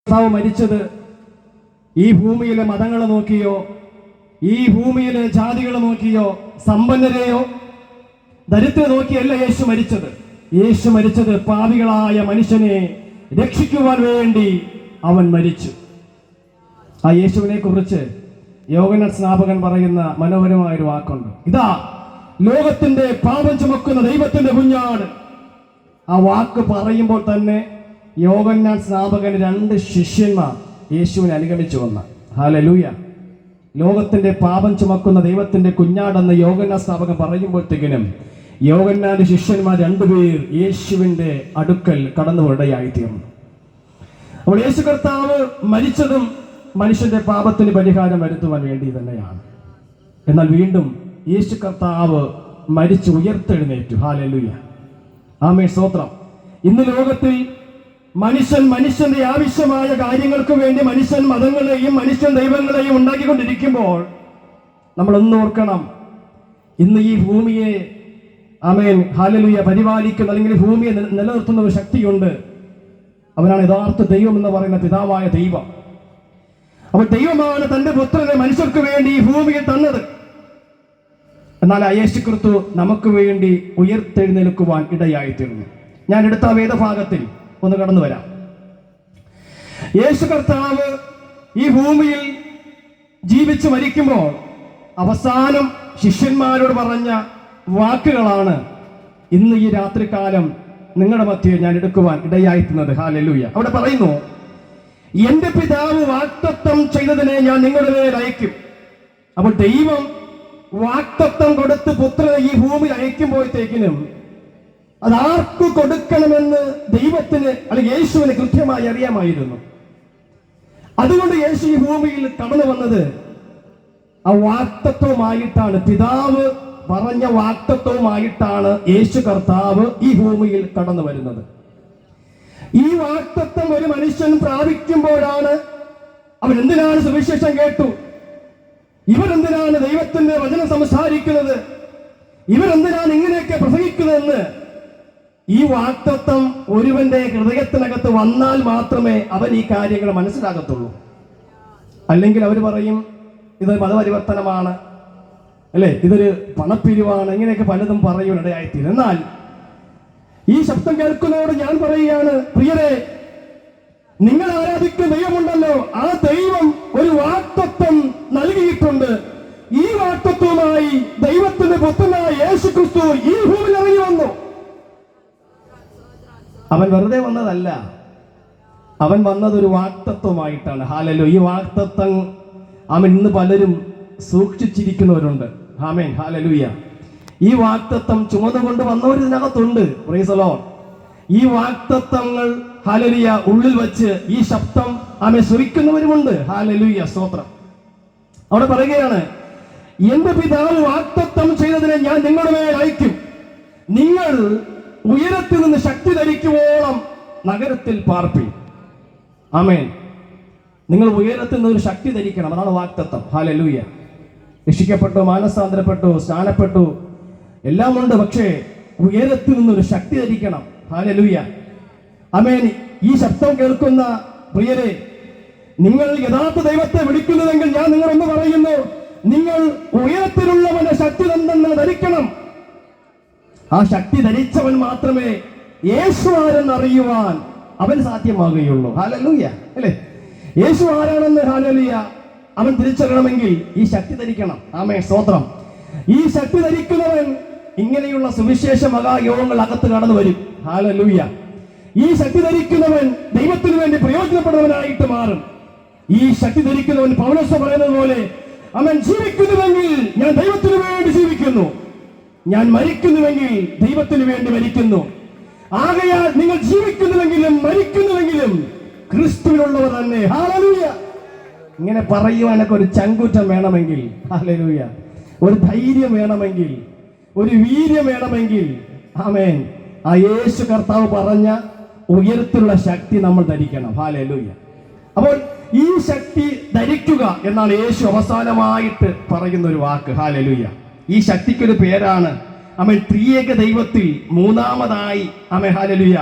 കർത്താവ് മരിച്ചത് ഈ ഭൂമിയിലെ മതങ്ങളെ നോക്കിയോ, ഈ ഭൂമിയിലെ ജാതികളെ നോക്കിയോ, സമ്പന്നരെയോ ദരിദ്രരെ നോക്കിയല്ല യേശു മരിച്ചത്. യേശു മരിച്ചത് പാപികളായ മനുഷ്യനെ രക്ഷിക്കുവാൻ വേണ്ടി അവൻ മരിച്ചു. ആ യേശുവിനെ കുറിച്ച് യോഹന്നാൻ സ്നാപകൻ പറയുന്ന മനോഹരമായൊരു വാക്കുണ്ട്. ഇതാ ലോകത്തിന്റെ പാപം ചുമക്കുന്ന ദൈവത്തിന്റെ കുഞ്ഞാണ്. ആ വാക്ക് പറയുമ്പോൾ തന്നെ യോഹന്നാൻ സ്നാപകന് 2 ശിഷ്യന്മാർ യേശുവിനെ അനുഗമിച്ചു വന്ന. ഹല്ലേലൂയ. ലോകത്തിന്റെ പാപം ചുമക്കുന്ന ദൈവത്തിന്റെ കുഞ്ഞാടെന്ന് യോഹന്നാൻ സ്നാപകൻ പറയുമ്പോഴത്തേക്കിനും യോഹന്നാന്റെ ശിഷ്യന്മാർ 2 പേർ യേശുവിന്റെ അടുക്കൽ കടന്നുവിടയായിത്തീർന്നു. അപ്പോൾ യേശു കർത്താവ് മരിച്ചതും മനുഷ്യന്റെ പാപത്തിന് പരിഹാരം വരുത്തുവാൻ വേണ്ടി തന്നെയാണ്. എന്നാൽ വീണ്ടും യേശു കർത്താവ് മരിച്ചു ഉയർത്തെഴുന്നേറ്റു. ഹല്ലേലൂയ. ആമേൻ, സ്തോത്രം. ഇന്ന് ലോകത്തിൽ മനുഷ്യന്റെ ആവശ്യമായ കാര്യങ്ങൾക്ക് വേണ്ടി മനുഷ്യൻ മതങ്ങളെയും മനുഷ്യൻ ദൈവങ്ങളെയും ഉണ്ടാക്കിക്കൊണ്ടിരിക്കുമ്പോൾ നമ്മളൊന്ന് ഓർക്കണം, ഇന്ന് ഈ ഭൂമിയെ ആമേൻ ഹല്ലേലൂയ പരിപാലിക്കുന്ന അല്ലെങ്കിൽ ഭൂമിയെ നിലനിർത്തുന്ന ഒരു ശക്തിയുണ്ട്. അവനാണ് യഥാർത്ഥ ദൈവം എന്ന് പറയുന്ന പിതാവായ ദൈവം. അപ്പോൾ ദൈവമാണ് തന്റെ പുത്രനെ മനുഷ്യർക്ക് വേണ്ടി ഈ ഭൂമിയിൽ തന്നത്. എന്നാൽ യേശു ക്രിസ്തു നമുക്ക് വേണ്ടി ഉയർത്തെഴുന്നേൽക്കുവാൻ ഇടയായിത്തീർന്നു. ഞാൻ എടുത്ത വേദഭാഗത്തിൽ ഒന്ന് കടന്നു വരാം. യേശു കർത്താവ് ഈ ഭൂമിയിൽ ജീവിച്ചു മരിക്കുമ്പോൾ അവസാനം ശിഷ്യന്മാരോട് പറഞ്ഞ വാക്കുകളാണ് ഇന്ന് ഈ രാത്രികാലം നിങ്ങളുടെ മധ്യേ ഞാൻ എടുക്കുവാൻ ഇടയായിത്തുന്നത്. ഹല്ലേലൂയ. അവിടെ പറയുന്നു, എന്റെ പിതാവ് വാഗ്ദത്തം ചെയ്തതിനെ ഞാൻ നിങ്ങളുടെ മേൽ അയക്കും. അപ്പോൾ ദൈവം വാഗ്ദത്തം കൊടുത്ത് പുത്രനെ ഈ ഭൂമിയിൽ അയക്കുമ്പോഴത്തേക്കിനും അതാർക്ക് കൊടുക്കണമെന്ന് ദൈവത്തിന് അല്ലെങ്കിൽ യേശുവിന് കൃത്യമായി അറിയാമായിരുന്നു. അതുകൊണ്ട് യേശു ഈ ഭൂമിയിൽ കടന്നു വന്നത് ആ വാഗ്ദത്തവുമായിട്ടാണ്. പിതാവ് പറഞ്ഞ വാഗ്ദത്തവുമായിട്ടാണ് യേശു കർത്താവ് ഈ ഭൂമിയിൽ കടന്നു വരുന്നത്. ഈ വാഗ്ദത്തം ഒരു മനുഷ്യൻ പ്രാപിക്കുമ്പോഴാണ് അവൻ എന്തിനാണ് സുവിശേഷം കേട്ടു, ഇവരെന്തിനാണ് ദൈവത്തിന്റെ വചനം സംസാരിക്കുന്നത്, ഇവരെന്തിനാണ് ഇങ്ങനെയൊക്കെ പ്രസംഗിക്കുന്നതെന്ന് ഈ വാഗ്ദത്തം ഒരുവന്റെ ഹൃദയത്തിനകത്ത് വന്നാൽ മാത്രമേ അവൻ ഈ കാര്യങ്ങൾ മനസ്സിലാകത്തുള്ളൂ. അല്ലെങ്കിൽ അവർ പറയും ഇത് മതപരിവർത്തനമാണ്, അല്ലെ, ഇതൊരു പണപ്പിരിവാണ്, ഇങ്ങനെയൊക്കെ പലതും പറയുവാനിടയായിത്തീരും. എന്നാൽ ഈ ശബ്ദം കേൾക്കുന്നതോട് ഞാൻ പറയുകയാണ്, പ്രിയരെ, നിങ്ങൾ ആരാധിക്കുന്ന ദൈവമുണ്ടല്ലോ, ആ ദൈവം ഒരു വാഗ്ദത്തം നൽകിയിട്ടുണ്ട്. ഈ വാഗ്ദത്തവുമായി ദൈവത്തിന്റെ പുത്രനായ യേശു ക്രിസ്തു ഈ ഭൂമിയിൽ ഇറങ്ങി വന്നു. അവൻ വെറുതെ വന്നതല്ല, അവൻ വന്നതൊരു വാഗ്ദത്തവുമായിട്ടാണ്. ഹല്ലേലൂയ. ഈ വാഗ്ദത്തം അവൻ ഇന്ന് പലരും സൂക്ഷിച്ചിരിക്കുന്നവരുണ്ട്. ആമേൻ, ഹല്ലേലൂയ. ഈ വാഗ്ദത്തം ചുമന്നുകൊണ്ട് വന്നവർ ഇതിനകത്തുണ്ട്. Praise the Lord. ഈ വാഗ്ദത്തങ്ങൾ ഹല്ലേലൂയ ഉള്ളിൽ വെച്ച് ഈ ശബ്ദം ആമേൻ ശ്രവിക്കുന്നവരുമുണ്ട്. ഹല്ലേലൂയ, സ്തോത്രം. അവിടെ പറയുകയാണ്, എന്റെ പിതാവ് വാഗ്ദത്തം ചെയ്തതിനെ ഞാൻ നിങ്ങളുടെ മേൽ അയക്കും. നിങ്ങൾ ഉയരത്തിൽ നിന്ന് ശക്തി ധരിക്കുവോളം നഗരത്തിൽ പാർപ്പി. ആമേൻ. നിങ്ങൾ ഉയരത്തിൽ നിന്ന് ഒരു ശക്തി ധരിക്കണം. അതാണ് വാഗ്ദത്തം. ഹല്ലേലൂയ. രക്ഷിക്കപ്പെട്ടു, മാനസാന്തരപ്പെട്ടു, സ്നാനപ്പെട്ടു, എല്ലാം ഉണ്ട്. പക്ഷേ ഉയരത്തിൽ നിന്നൊരു ശക്തി ധരിക്കണം. ഹല്ലേലൂയ. ആമേൻ. ഈ ശബ്ദം കേൾക്കുന്ന പ്രിയരെ, നിങ്ങൾ യഥാർത്ഥ ദൈവത്തെ വിളിക്കുന്നതെങ്കിൽ ഞാൻ നിങ്ങളൊന്ന് പറയുന്നു, നിങ്ങൾ ഉയരത്തിലുള്ളവന്റെ ശക്തി എന്തെന്ന് ധരിക്കണം. ആ ശക്തി ധരിച്ചവൻ മാത്രമേ യേശു ആരെന്ന് അറിയുവാൻ അവൻ സാധ്യമാകുകയുള്ളൂ. ഹല്ലേലൂയ, അല്ലേ? യേശു ആരാണെന്ന് ഹല്ലേലൂയ അവൻ തിരിച്ചറിയണമെങ്കിൽ ഈ ശക്തി ധരിക്കണം. ആമേൻ, സ്തോത്രം. ഈ ശക്തി ധരിക്കുന്നവൻ ഇങ്ങനെയുള്ള സുവിശേഷ മഹായോഗങ്ങൾ അകത്ത് കടന്നു വരും. ഹല്ലേലൂയ. ഈ ശക്തി ധരിക്കുന്നവൻ ദൈവത്തിന് വേണ്ടി പ്രയോജനപ്പെടുന്നവനായിട്ട് മാറും. ഈ ശക്തി ധരിക്കുന്നവൻ പൗലോസ് പറയുന്നത് പോലെ, അവൻ ജീവിക്കുന്നുവെങ്കിൽ ഞാൻ ദൈവത്തിന് വേണ്ടി ജീവിക്കുന്നു, ഞാൻ മരിക്കുന്നുവെങ്കിൽ ദൈവത്തിന് വേണ്ടി മരിക്കുന്നു. ആകയാൽ നിങ്ങൾ ജീവിക്കുന്നുവെങ്കിലും മരിക്കുന്നുവെങ്കിലും ക്രിസ്തുവിനുള്ളവർ തന്നെ. ഹല്ലേലൂയ. ഇങ്ങനെ പറയുവാനൊക്കെ ഒരു ചങ്കൂറ്റം വേണമെങ്കിൽ, ഹല്ലേലൂയ, ഒരു ധൈര്യം വേണമെങ്കിൽ, ഒരു വീര്യം വേണമെങ്കിൽ, ആമേൻ, ആ യേശു കർത്താവ് പറഞ്ഞ ഉയരത്തിലുള്ള ശക്തി നമ്മൾ ധരിക്കണം. ഹല്ലേലൂയ. അപ്പോൾ ഈ ശക്തി ധരിക്കുക എന്നാണ് യേശു അവസാനമായിട്ട് പറയുന്ന ഒരു വാക്ക്. ഹല്ലേലൂയ. ഈ ശക്തിക്കൊരു പേരാണ്, ആമേൻ, ത്രിയേക ദൈവത്തിൽ മൂന്നാമതായി, ആമേൻ, ഹല്ലേലൂയ,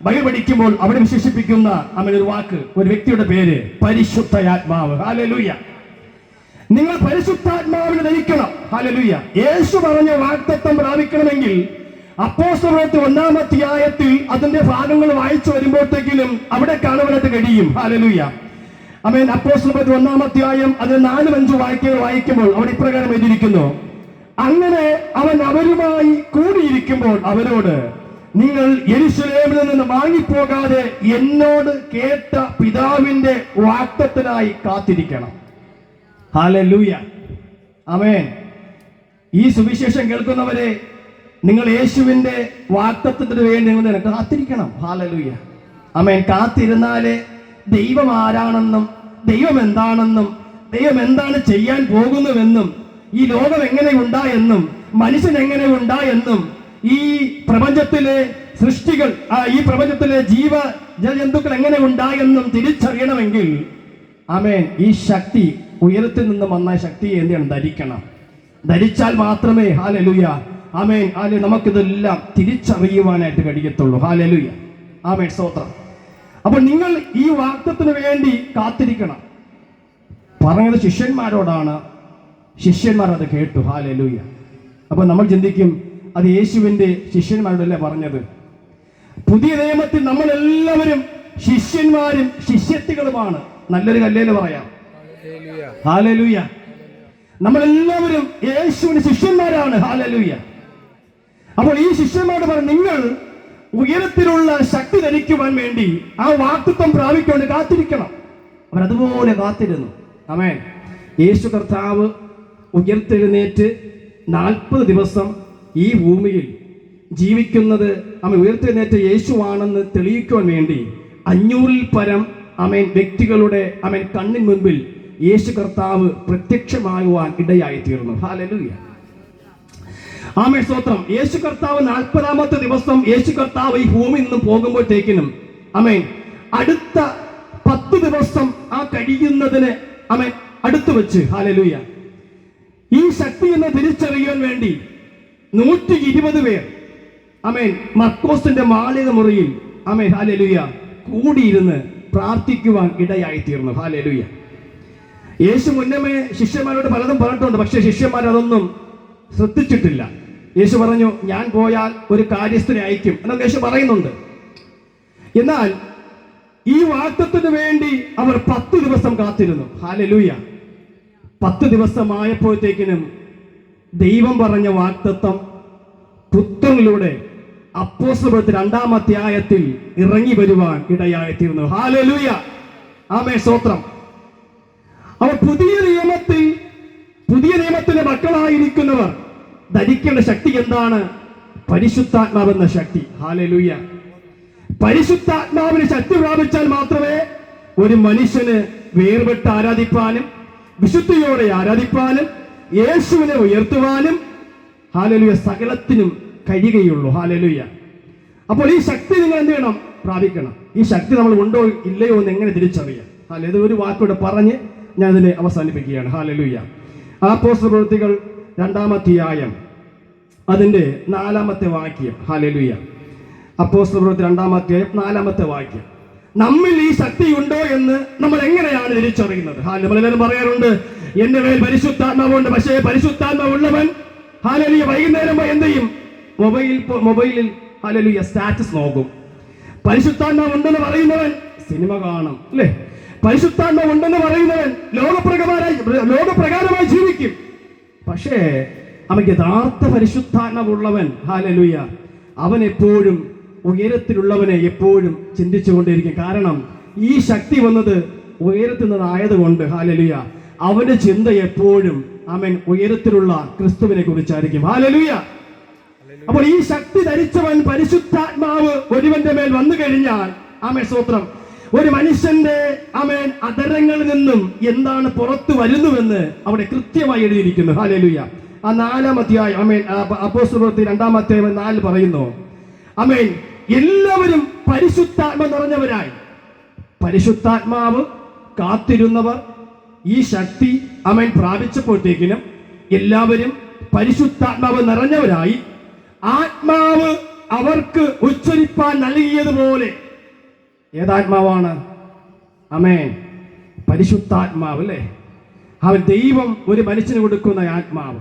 ബൈബിൾ പഠിക്കുമ്പോൾ അവിടെ വിശേഷിപ്പിക്കുന്ന ഒരു വാക്ക്, ഒരു വ്യക്തിയുടെ പേര് പരിശുദ്ധാത്മാവ്. ഹല്ലേലൂയ. നിങ്ങൾ പരിശുദ്ധാത്മാവിനെ ധരിക്കണം. ഹല്ലേലൂയ. യേശു പറഞ്ഞ വാഗ്ദത്തം പ്രാപിക്കണമെങ്കിൽ അപ്പോസ്തലപ്രവൃത്തി 1-ാം അധ്യായത്തിൽ അതിന്റെ ഭാഗങ്ങൾ വായിച്ചു വരുമ്പോഴത്തേക്കിലും അവിടെ കാണുവാനായിട്ട് കഴിയും. ഹല്ലേലൂയ. ആമേൻ. അപ്പോസ്തലപ്രവൃത്തി 1-ാം അധ്യായം അതിന് 4-5 വായിക്കുമ്പോൾ അവിടെ ഇപ്രകാരം എഴുതിയിരിക്കുന്നു, അങ്ങനെ അവൻ അവരുമായി കൂടിയിരിക്കുമ്പോൾ അവരോട്, നിങ്ങൾ യെരൂശലേമിൽ നിന്ന് വാങ്ങിപ്പോകാതെ എന്നോട് കേട്ട പിതാവിന്റെ വാഗ്ദത്തത്തിനായി കാത്തിരിക്കണം. ഹല്ലേലൂയ. ആമേൻ. ഈ സുവിശേഷം കേൾക്കുന്നവരെ, നിങ്ങൾ യേശുവിന്റെ വാഗ്ദത്തത്തിന് വേണ്ടി നിങ്ങൾ കാത്തിരിക്കണം. ഹല്ലേലൂയ. ആമേൻ. കാത്തിരുന്നാലേ ദൈവം ആരാണെന്നും ദൈവം എന്താണെന്നും ദൈവം എന്താണ് ചെയ്യാൻ പോകുന്നുവെന്നും ഈ ലോകം എങ്ങനെ ഉണ്ടായെന്നും മനുഷ്യൻ എങ്ങനെ ഉണ്ടായെന്നും ഈ പ്രപഞ്ചത്തിലെ സൃഷ്ടികൾ, ഈ പ്രപഞ്ചത്തിലെ ജന്തുക്കൾ എങ്ങനെ ഉണ്ടായെന്നും തിരിച്ചറിയണമെങ്കിൽ ആമേൻ ഈ ശക്തി, ഉയരത്തിൽ നിന്ന് വന്ന ശക്തിയെ എന്താണ് ധരിക്കണം. ധരിച്ചാൽ മാത്രമേ ഹല്ലേലൂയ ആമേൻ നമുക്കിതെല്ലാം തിരിച്ചറിയുവാനായിട്ട് കഴിയത്തുള്ളൂ. ഹല്ലേലൂയ. ആമേൻ. സ്തോത്രം. അപ്പോൾ നിങ്ങൾ ഈ വാഗ്ദത്തത്തിന് വേണ്ടി കാത്തിരിക്കണം. പറഞ്ഞത് ശിഷ്യന്മാരോടാണ്. ശിഷ്യന്മാർ അത് കേട്ടു. ഹല്ലേലൂയ. അപ്പോൾ നമ്മൾ ചിന്തിക്കും, അത് യേശുവിന്റെ ശിഷ്യന്മാരോടല്ലേ പറഞ്ഞത്? പുതിയ നിയമത്തിൽ നമ്മളെല്ലാവരും ശിഷ്യന്മാരും ശിഷ്യത്തികളുമാണ്. നല്ലൊരു കല്ലേല് പറയാം. ഹല്ലേലൂയ. നമ്മളെല്ലാവരും യേശുവിന്റെ ശിഷ്യന്മാരാണ്. ഹല്ലേലൂയ. അപ്പോൾ ഈ ശിഷ്യന്മാരോട് പറഞ്ഞു, നിങ്ങൾ ഉയരത്തിലുള്ള ശക്തി ധരിക്കുവാൻ വേണ്ടി ആ വാഗ്ദത്തം പ്രാപിക്കൊണ്ട് കാത്തിരിക്കണം. അവരതുപോലെ കാത്തിരുന്നു. ആമേൻ. യേശു കർത്താവ് ഉയർത്തെഴുന്നേറ്റ് 40 ദിവസം ഈ ഭൂമിയിൽ ജീവിക്കുന്നത് ഉയർത്തെഴുന്നേറ്റ യേശുവാണെന്ന് തെളിയിക്കുവാൻ വേണ്ടി 500-ൽ പരം വ്യക്തികളുടെ കണ്ണിന് മുൻപിൽ യേശു കർത്താവ് പ്രത്യക്ഷമാകുവാൻ ഇടയായി തീർന്നു. ഹല്ലേലൂയ. ആമേൻ. സ്തോത്രം. യേശു കർത്താവ് 40-ാമത്തെ ദിവസം യേശു കർത്താവ് ഈ ഭൂമിയിൽ നിന്നും പോകുമ്പോഴത്തേക്കിനും അടുത്ത 10 ദിവസം ആ കഴിയുന്നതിന് അടുത്തു വെച്ച് ഹല്ലേലൂയ ഈ ശക്തി എന്ന് തിരിച്ചറിയാൻ വേണ്ടി 120 പേർ മർക്കോസിന്റെ മാളിക മുറിയിൽ ഹല്ലേലൂയ കൂടിയിരുന്ന് പ്രാർത്ഥിക്കുവാൻ ഇടയായി തീർന്നു. ഹല്ലേലൂയ. യേശു മുന്നമേ ശിഷ്യന്മാരോട് പലതും പറഞ്ഞിട്ടുണ്ട്. പക്ഷെ ശിഷ്യന്മാർ അതൊന്നും ശ്രദ്ധിച്ചിട്ടില്ല. യേശു പറഞ്ഞു, ഞാൻ പോയാൽ ഒരു കാര്യസ്ഥനെ അയക്കും എന്നൊക്കെ യേശു പറയുന്നുണ്ട്. എന്നാൽ ഈ വാഗ്ദത്തത്തിന് വേണ്ടി അവർ 10 ദിവസം കാത്തിരുന്നു. ഹല്ലേലൂയ. 10 ദിവസമായപ്പോഴത്തേക്കിനും ദൈവം പറഞ്ഞ വാഗ്ദത്തം പുത്രനിലൂടെ അപ്പോസ്തലപ്രവൃത്തി 2-ാം അധ്യായത്തിൽ ഇറങ്ങി വരുവാൻ ഇടയായിത്തീർന്നു. ഹല്ലേലൂയ. ആമേൻ. സ്തോത്രം. അവർ പുതിയ നിയമത്തിന്റെ മക്കളായിരിക്കുന്നവർ ധരിക്കേണ്ട ശക്തി എന്താണ്? പരിശുദ്ധാത്മാവെന്ന ശക്തി. ഹല്ലേലൂയ. പരിശുദ്ധാത്മാവിന് ശക്തി പ്രാപിച്ചാൽ മാത്രമേ ഒരു മനുഷ്യന് വേർപെട്ട് ആരാധിപ്പാനും വിശുദ്ധിയോടെ ആരാധിപ്പാനും യേശുവിനെ ഉയർത്തുവാനും ഹല്ലേലൂയ സകലത്തിനും കഴിയുകയുള്ളൂ. ഹല്ലേലൂയ. അപ്പോൾ ഈ ശക്തി നിങ്ങൾ എന്ത് ചെയ്യണം? പ്രാപിക്കണം. ഈ ശക്തി നമ്മൾ ഉണ്ടോ ഇല്ലയോ എന്ന് എങ്ങനെ തിരിച്ചറിയാം? ഇത് ഒരു വാക്കോടെ പറഞ്ഞ് ഞാൻ ഇതിനെ അവസാനിപ്പിക്കുകയാണ്. ഹല്ലേലൂയ. അപ്പോസ്തലപ്രവൃത്തികൾ 2-ാം അധ്യായം അതിന്റെ 4-ാമത്തെ വാക്യം. ഹല്ലേലൂയ. അപ്പോസ്തലപ്രവൃത്തി 2-ാം അധ്യായം 4-ാമത്തെ വാക്യം. നമ്മിൽ ഈ ശക്തി ഉണ്ടോ എന്ന് നമ്മൾ എങ്ങനെയാണ് തിരിച്ചറിയുന്നത്? നമ്മളെല്ലാവരും പറയാറുണ്ട്, എന്റെ മേൽ പരിശുദ്ധാത്മാവുണ്ട്. പക്ഷേ പരിശുദ്ധാത്മാവ് ഉള്ളവൻ ഹല്ലേലൂയ വൈകുന്നേരം എന്ത് ചെയ്യും? മൊബൈലിൽ ഹല്ലേലൂയ സ്റ്റാറ്റസ് നോക്കും. പരിശുദ്ധാത്മാവ് ഉണ്ടെന്ന് പറയുന്നവൻ സിനിമ കാണും, അല്ലേ? പരിശുദ്ധാത്മാവ് ഉണ്ടെന്ന് പറയുന്നവൻ ലോകപ്രകാരമായി ജീവിക്കും. പക്ഷേ അവൻ യഥാർത്ഥ പരിശുദ്ധാത്മാവുള്ളവൻ ഹല്ലേലൂയ അവൻ എപ്പോഴും ഉയരത്തിലുള്ളവനെ എപ്പോഴും ചിന്തിച്ചുകൊണ്ടിരിക്കും. കാരണം ഈ ശക്തി വന്നത് ഉയരത്തിൽ നിന്നായതുകൊണ്ട് ഹല്ലേലൂയ അവന്റെ ചിന്ത എപ്പോഴും ഉയരത്തിലുള്ള ക്രിസ്തുവിനെ കുറിച്ചായിരിക്കും. ഹല്ലേലൂയ. അപ്പോൾ ഈ ശക്തി ധരിച്ചവൻ പരിശുദ്ധാത്മാവ് ഒരുവന്റെ മേൽ വന്നു കഴിഞ്ഞാൽ സ്തോത്രം, ഒരു മനുഷ്യന്റെ അധരങ്ങളിൽ നിന്നും എന്താണ് പുറത്തു വരുന്നുവെന്ന് അവിടെ കൃത്യമായി എഴുതിയിരിക്കുന്നു. ഹല്ലേലൂയ. ആ 4-ാം അധ്യായം അപ്പോസ്തലപ്രവൃത്തി 2-ാം അധ്യായം 4 പറയുന്നു, എല്ലാവരും പരിശുദ്ധാത്മ നിറഞ്ഞവരായി. പരിശുദ്ധാത്മാവ് കാത്തിരുന്നവർ ഈ ശക്തി പ്രാപിച്ചപ്പോഴത്തേക്കിനും എല്ലാവരും പരിശുദ്ധാത്മാവ് നിറഞ്ഞവരായി. ആത്മാവ് അവർക്ക് ഉച്ചരിപ്പാൻ നൽകിയതുപോലെ ഏതാത്മാവാണ്? ആമേൻ, പരിശുദ്ധാത്മാവ് അല്ലേ? അവൻ ദൈവം ഒരു മനുഷ്യന് കൊടുക്കുന്ന ആത്മാവ്.